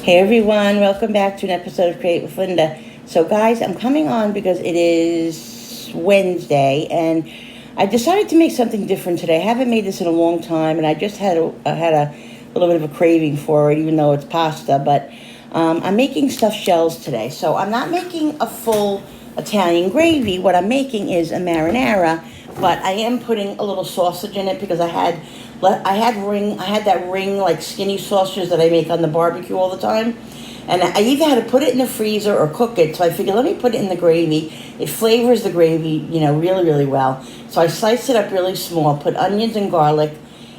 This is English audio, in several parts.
Hey everyone, welcome back to an episode of Create with Linda. So guys, I'm coming on because it is Wednesday and I decided to make something different today. I haven't made this in a long time and I just had a little bit of a craving for it, even though it's pasta. But I'm making stuffed shells today. So I'm not making a full Italian gravy. What I'm making is a marinara, but I am putting a little sausage in it because I had that ring like skinny sausages that I make on the barbecue all the time. And I either had to put it in the freezer or cook it. So I figured, let me put it in the gravy. It flavors the gravy, really, really well. So I sliced it up really small, put onions and garlic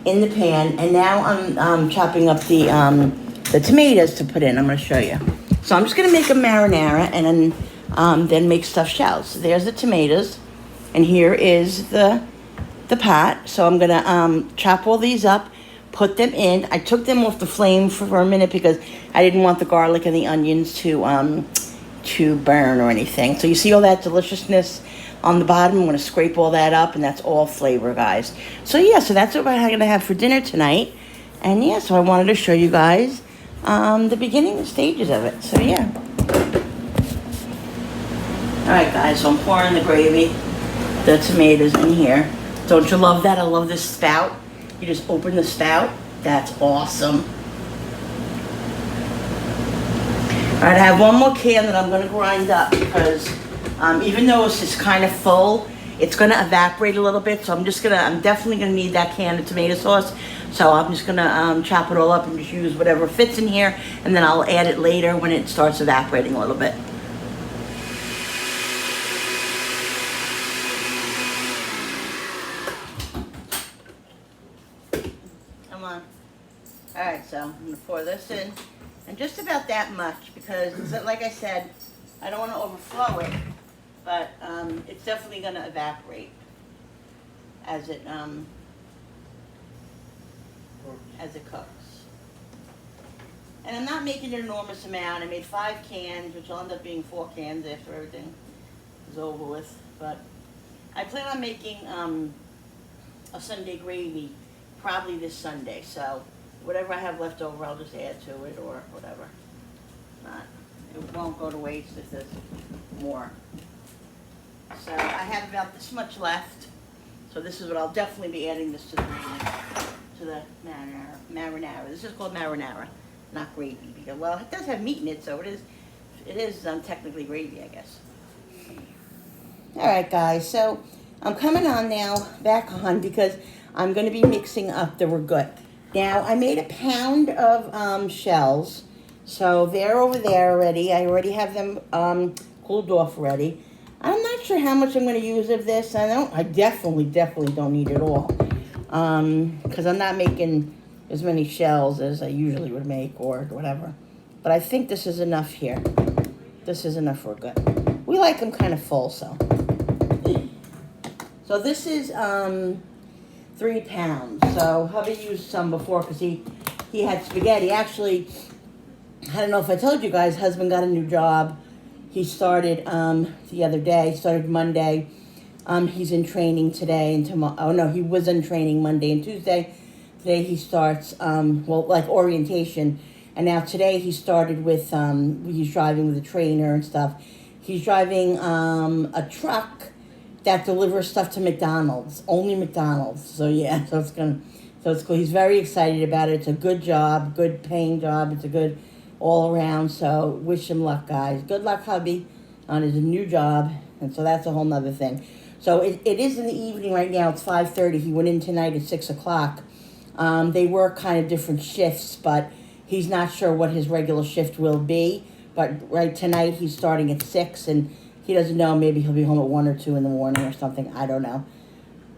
in the pan, and now I'm chopping up the tomatoes to put in. I'm going to show you. So I'm just going to make a marinara and then make stuffed shells. So there's the tomatoes, and here is the pot. So I'm gonna chop all these up, put them in. I took them off the flame for a minute because I didn't want the garlic and the onions to burn or anything. So you see all that deliciousness on the bottom. I'm gonna scrape all that up, and that's all flavor, guys. So yeah, so that's what I'm gonna have for dinner tonight. And yeah, so I wanted to show you guys the beginning stages of it. So yeah. All right, guys. So I'm pouring the gravy, the tomatoes in here. Don't you love that? I love this spout. You just open the spout. That's awesome. All right, I have one more can that I'm going to grind up because even though it's just kind of full, it's going to evaporate a little bit. So I'm definitely going to need that can of tomato sauce. So I'm just going to chop it all up and just use whatever fits in here. And then I'll add it later when it starts evaporating a little bit. Alright, so I'm going to pour this in, and just about that much, because, like I said, I don't want to overflow it, but it's definitely going to evaporate as it cooks. And I'm not making an enormous amount. I made 5 cans, which will end up being 4 cans after everything is over with, but I plan on making a Sunday gravy probably this Sunday, so whatever I have left over, I'll just add to it or whatever. It won't go to waste if there's more. So I have about this much left. So this is what I'll definitely be adding this to the marinara. This is called marinara, not gravy, because, well, it does have meat in it, so it is technically gravy, I guess. All right, guys. So I'm coming on now, back on, because I'm going to be mixing up the ricotta. Now, I made a pound of shells, so they're over there already. I already have them cooled off already. I'm not sure how much I'm going to use of this. I definitely don't need it all, because I'm not making as many shells as I usually would make or whatever. But I think this is enough here. This is enough for good. We like them kind of full, so. So this is 3 pounds. So hubby used some before because he had spaghetti. Actually, I don't know if I told you guys, husband got a new job. He started the other day, started Monday. He's in training today and tomorrow. Oh no, he was in training Monday and Tuesday. Today he starts, like orientation. And now today he started with, he's driving with a trainer and stuff. He's driving a truck that delivers stuff to McDonald's, only McDonald's. So yeah, so it's cool. He's very excited about it. It's a good job, good paying job. It's a good all around. So wish him luck, guys. Good luck, hubby, on his new job. And so that's a whole nother thing. So it is in the evening right now. It's 5:30. He went in tonight at 6 o'clock. They work kind of different shifts, but he's not sure what his regular shift will be. But right tonight he's starting at 6, and he doesn't know. Maybe he'll be home at 1 or 2 in the morning or something. I don't know.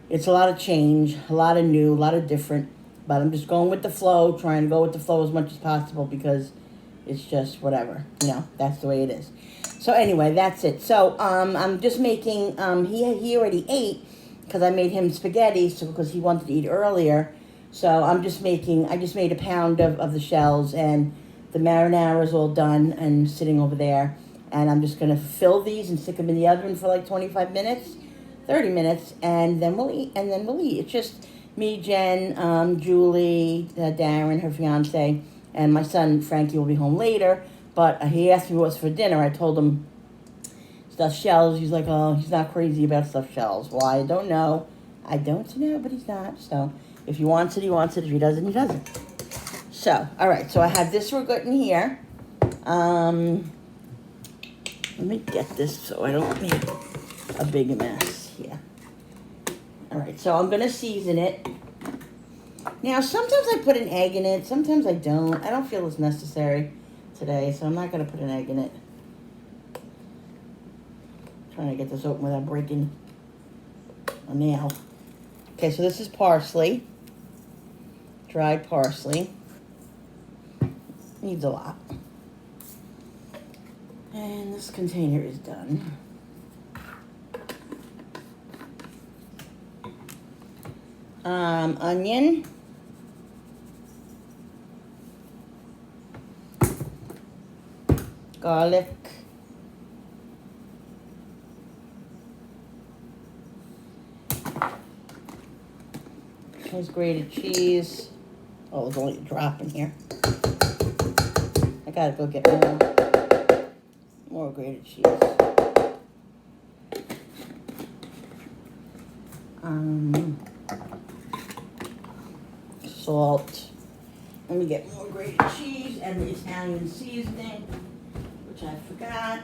It's a lot of change, a lot of new, a lot of different. But I'm just going with the flow, trying to go with the flow as much as possible because it's just whatever. That's the way it is. So anyway, that's it. So I'm just making, he already ate because I made him spaghetti because he wanted to eat earlier. So I just made a pound of the shells, and the marinara is all done and sitting over there. And I'm just going to fill these and stick them in the oven for like 25 minutes, 30 minutes, and then we'll eat. It's just me, Jen, Julie, Darren, her fiance, and my son Frankie will be home later. But he asked me what's for dinner. I told him stuffed shells. He's like, oh, he's not crazy about stuffed shells. Well, I don't know. I don't know, but he's not. So if he wants it, he wants it. If he doesn't, he doesn't. So, all right. So I have this ricotta in here. Let me get this so I don't make a big mess here. All right. So I'm going to season it. Now, sometimes I put an egg in it. Sometimes I don't. I don't feel it's necessary today, so I'm not going to put an egg in it. Trying to get this open without breaking a nail. Okay, so this is parsley. Dried parsley. Needs a lot. And this container is done. Onion. Garlic. There's grated cheese. Oh, there's only a drop in here. I gotta go get more grated cheese. Salt. Let me get more grated cheese and the Italian seasoning, which I forgot.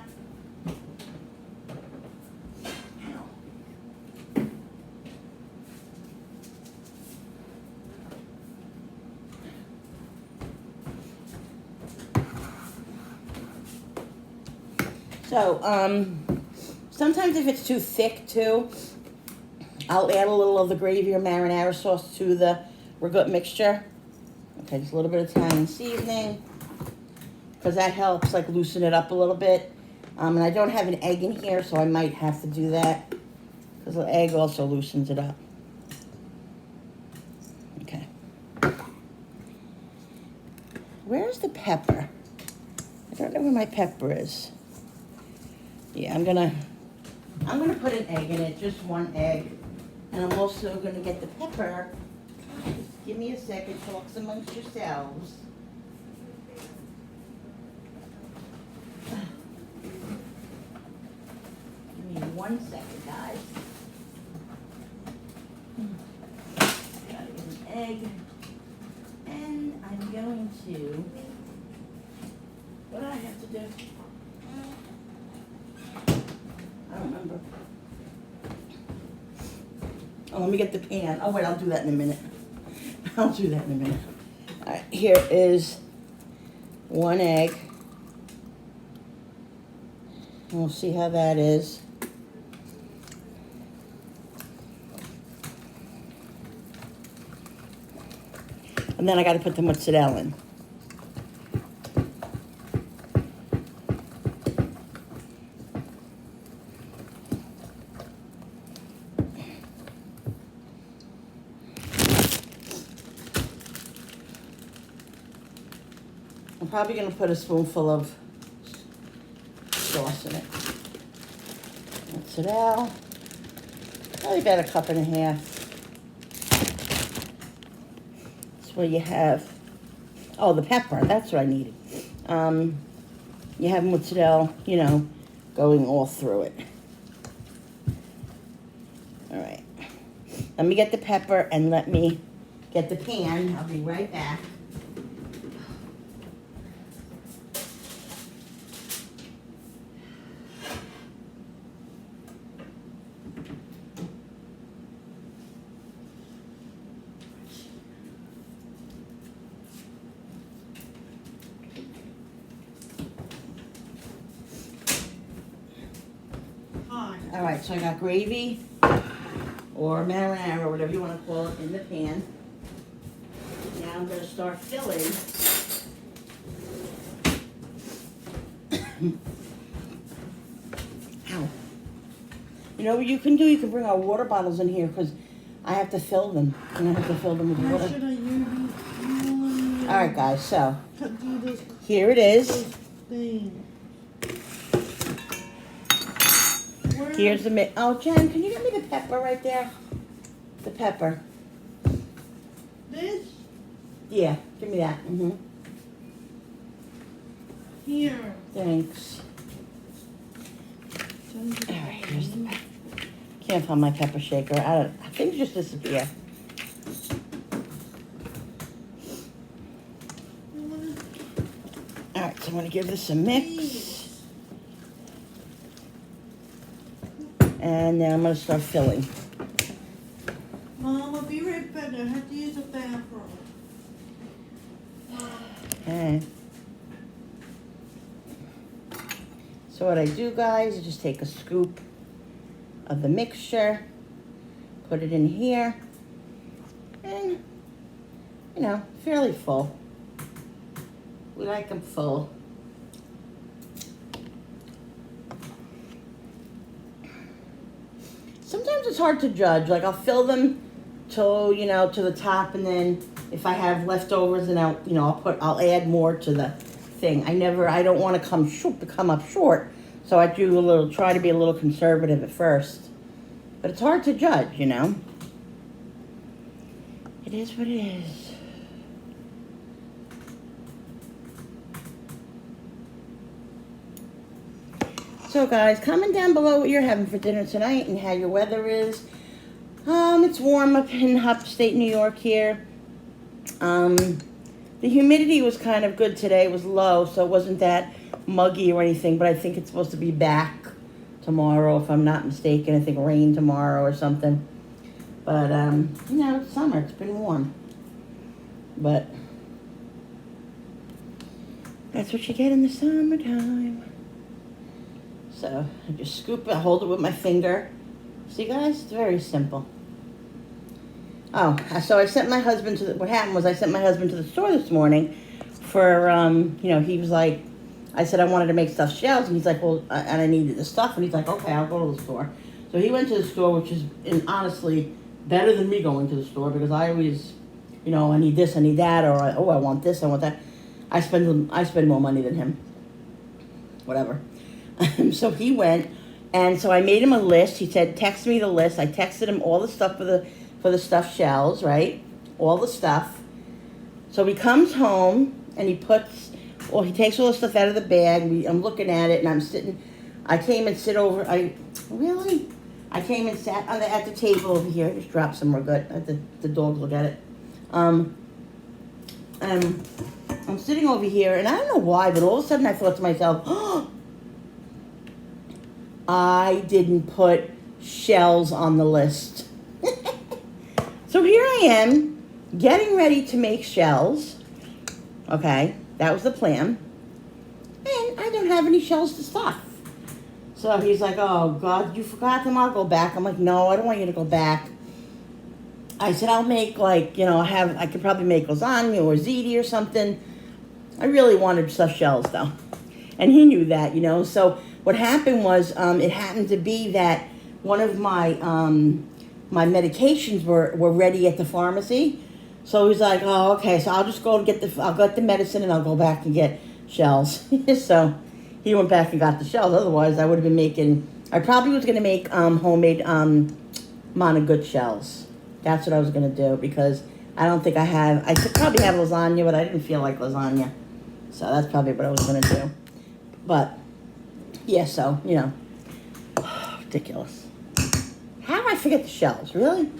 So, sometimes if it's too thick too, I'll add a little of the gravy or marinara sauce to the ricotta mixture. Okay, just a little bit of Italian seasoning, because that helps like loosen it up a little bit. And I don't have an egg in here, so I might have to do that, because the egg also loosens it up. Okay. Where's the pepper? I don't know where my pepper is. Yeah, I'm gonna put an egg in it, just one egg. And I'm also gonna get the pepper. Just give me a second, talk amongst yourselves. Give me 1 second, guys. Gotta get an egg. And I'm going to, what do I have to do? I don't remember. Oh, let me get the pan. Oh, wait, I'll do that in a minute. I'll do that in a minute. All right, here is 1 egg. We'll see how that is. And then I got to put the mozzarella in. I'm probably going to put a spoonful of sauce in it. Mozzarella. Probably about 1.5 cups. That's what you have. Oh, the pepper. That's what I needed. You have mozzarella, you know, going all through it. All right. Let me get the pepper and let me get the pan. I'll be right back. All right, so I got gravy or marinara, or whatever you want to call it, in the pan. Now I'm going to start filling. Ow. You know what you can do? You can bring our water bottles in here, because I have to fill them. And I have to fill them with water. Should I use? All right, guys, so here it is. Here's the oh, Jen, can you get me the pepper right there? The pepper. This? Yeah, give me that. Here. Thanks. So you All right, here's the back. Can't find my pepper shaker. Things just disappear. All right, so I'm gonna give this a mix, and then I'm gonna start filling. Mom, I'll be right back. I have to use the bathroom. Okay. So what I do, guys, is just take a scoop of the mixture, put it in here, and, you know, fairly full. We like them full. Sometimes it's hard to judge. Like, I'll fill them till, you know, to the top, and then if I have leftovers, then I'll add more to the thing. I don't want to come up short, so I try to be a little conservative at first. But it's hard to judge, you know. It is what it is. So guys, comment down below what you're having for dinner tonight and how your weather is. It's warm up in upstate New York here. The humidity was kind of good today. It was low, so it wasn't that muggy or anything, but I think it's supposed to be back tomorrow, if I'm not mistaken. I think rain tomorrow or something. But, you know, it's summer. It's been warm. But that's what you get in the summertime. So I just scoop it, hold it with my finger. See, guys, it's very simple. Oh, so I sent my husband to what happened was I sent my husband to the store this morning for, you know, he was like, I said I wanted to make stuffed shells, and he's like, well, and I needed the stuff, and he's like, okay, I'll go to the store. So he went to the store, which is honestly better than me going to the store, because I always, you know, I need this, I need that, or I want this, I want that. I spend more money than him. Whatever. So he went, and so I made him a list. He said, text me the list. I texted him all the stuff for the stuffed shells, right? All the stuff. So he comes home, and he takes all the stuff out of the bag. I'm looking at it, and I came and sat at the table over here. Just dropped some more good. Let the dog look at it. I'm sitting over here, and I don't know why, but all of a sudden I thought to myself, oh, I didn't put shells on the list. So here I am, getting ready to make shells. Okay, that was the plan. And I don't have any shells to stuff. So he's like, oh, God, you forgot them, I'll go back. I'm like, no, I don't want you to go back. I said, I'll make, like, you know, I could probably make lasagna or ziti or something. I really wanted stuffed shells, though. And he knew that, you know. So what happened was, it happened to be that one of my my medications were ready at the pharmacy. So he's like, oh, okay, so I'll just go and I'll get the medicine and I'll go back and get shells. So he went back and got the shells. Otherwise, I would have been I probably was going to make homemade Monagood shells. That's what I was going to do, because I don't think I could probably have lasagna, but I didn't feel like lasagna. So that's probably what I was going to do. But, yeah, so, you know, ridiculous. How did I forget the shells? Really?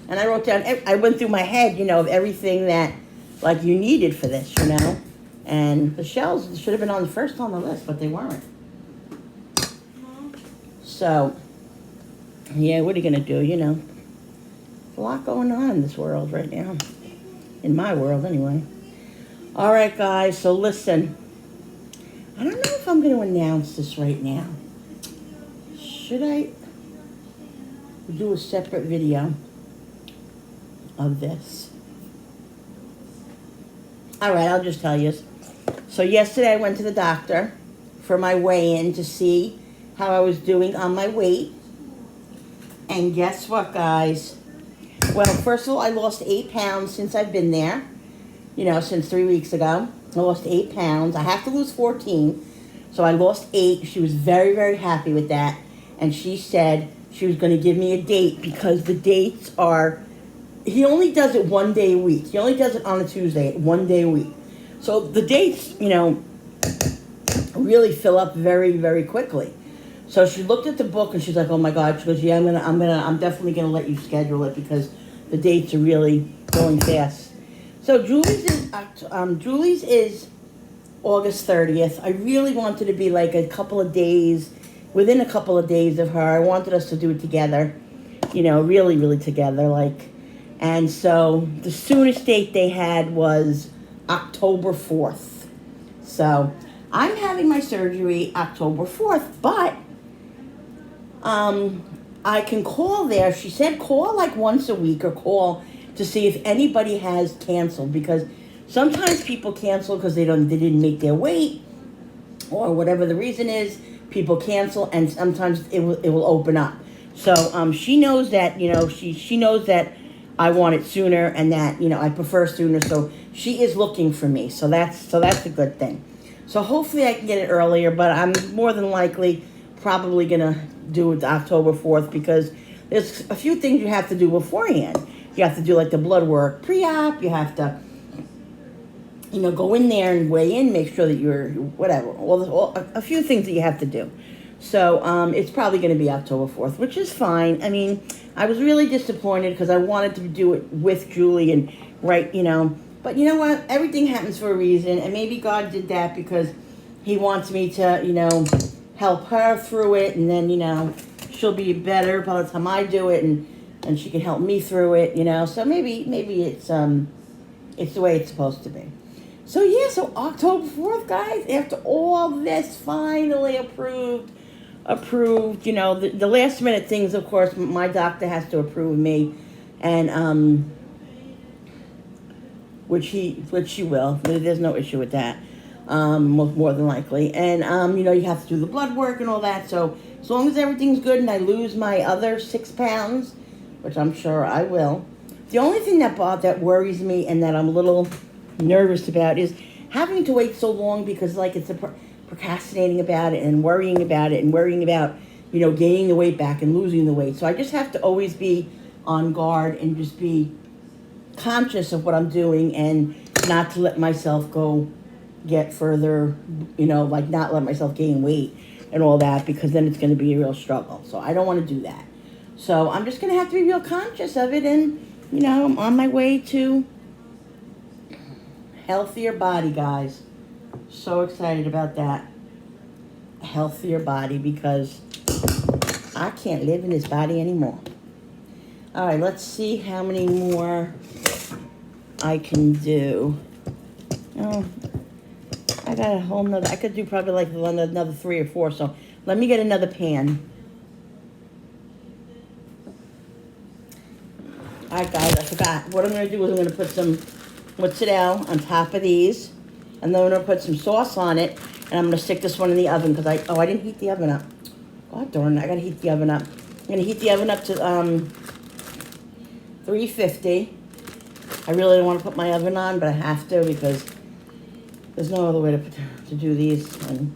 And I wrote down, I went through my head, you know, of everything that, like, you needed for this, you know. And the shells should have been on the list, but they weren't. So, yeah, what are you going to do, you know? There's a lot going on in this world right now. In my world, anyway. All right, guys, so listen. I don't know if I'm going to announce this right now. Should I do a separate video of this? All right, I'll just tell you. So yesterday I went to the doctor for my weigh-in to see how I was doing on my weight. And guess what, guys? Well, first of all, I lost 8 pounds since I've been there. You know, since 3 weeks ago. I lost 8 pounds. I have to lose 14. So I lost 8. She was very, very happy with that. And she said she was going to give me a date, because the dates are... He only does it 1 day a week. He only does it on a Tuesday, 1 day a week. So the dates, really fill up very, very quickly. So she looked at the book and she's like, "Oh my God!" She goes, "Yeah, I'm definitely gonna let you schedule it because the dates are really going fast." So Julie's is August 30th. I really wanted to be like within a couple of days of her. I wanted us to do it together, really, really together, like. And so the soonest date they had was October 4th. So I'm having my surgery October 4th, but I can call there. She said call like once a week or call to see if anybody has canceled, because sometimes people cancel because they didn't make their weight or whatever the reason is. People cancel and sometimes it will open up. So she knows that, she knows that I want it sooner and that, I prefer sooner. So she is looking for me. So that's a good thing. So hopefully I can get it earlier, but I'm more than likely probably gonna do it October 4th because there's a few things you have to do beforehand. You have to do like the blood work pre-op. You have to, go in there and weigh in, make sure that you're whatever. A few things that you have to do. So it's probably going to be October 4th, which is fine. I mean, I was really disappointed because I wanted to do it with Julie and But you know what? Everything happens for a reason, and maybe God did that because He wants me to, help her through it, and then, she'll be better by the time I do it, and she can help me through it, So maybe it's the way it's supposed to be. So yeah, so October 4th, guys, after all this, finally approved, the last minute things, of course, my doctor has to approve me, and which she will. There's no issue with that, more than likely. And you have to do the blood work and all that. So as long as everything's good and I lose my other 6 pounds, which I'm sure I will. The only thing that worries me and that I'm a little nervous about is having to wait so long because it's procrastinating about it and worrying about gaining the weight back and losing the weight. So I just have to always be on guard and just be conscious of what I'm doing and not to let myself get further, not let myself gain weight and all that, because then it's going to be a real struggle. So I don't want to do that. So I'm just going to have to be real conscious of it, and I'm on my way to healthier body, guys. So excited about that. A healthier body, because I can't live in this body anymore. All right, let's see how many more I can do. Oh, I got a whole nother. I could do probably like another 3 or 4. So let me get another pan. All right, guys, I forgot. What I'm going to do is I'm going to put some mozzarella on top of these, and then I'm going to put some sauce on it, and I'm going to stick this one in the oven because I didn't heat the oven up. God darn it, I got to heat the oven up. I'm going to heat the oven up to 350. I really don't want to put my oven on, but I have to because there's no other way to do these, and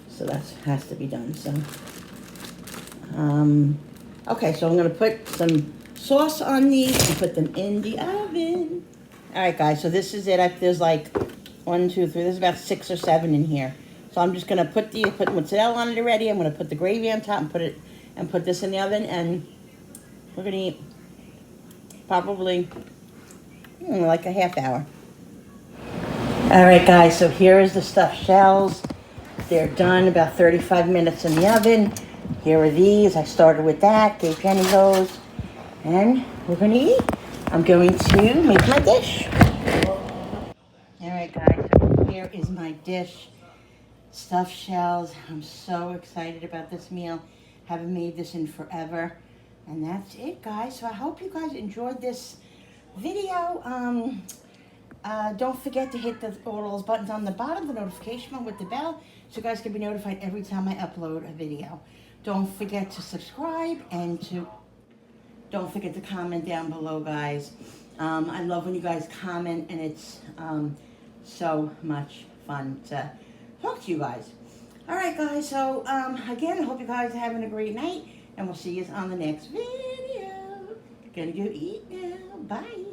so that has to be done. So, okay, so I'm going to put some sauce on these and put them in the oven. All right, guys, so this is it. There's like 1, 2, 3. There's about 6 or 7 in here. So I'm just going to put mozzarella on it already. I'm going to put the gravy on top and put this in the oven, and we're going to eat probably like a half hour. All right, guys, so here is the stuffed shells. They're done, about 35 minutes in the oven. Here are these. I started with that, gave Jenny those, and we're going to eat. I'm going to make my dish. All right, guys, so here is my dish. Stuffed shells. I'm so excited about this meal. Haven't made this in forever. And that's it, guys. So I hope you guys enjoyed this video. Don't forget to hit all those buttons on the bottom, the notification one with the bell, so you guys can be notified every time I upload a video. Don't forget to subscribe and don't forget to comment down below, guys. I love when you guys comment, and it's so much fun to talk to you guys. All right, guys. So again, I hope you guys are having a great night, and we'll see you on the next video. Gonna go eat now. Bye.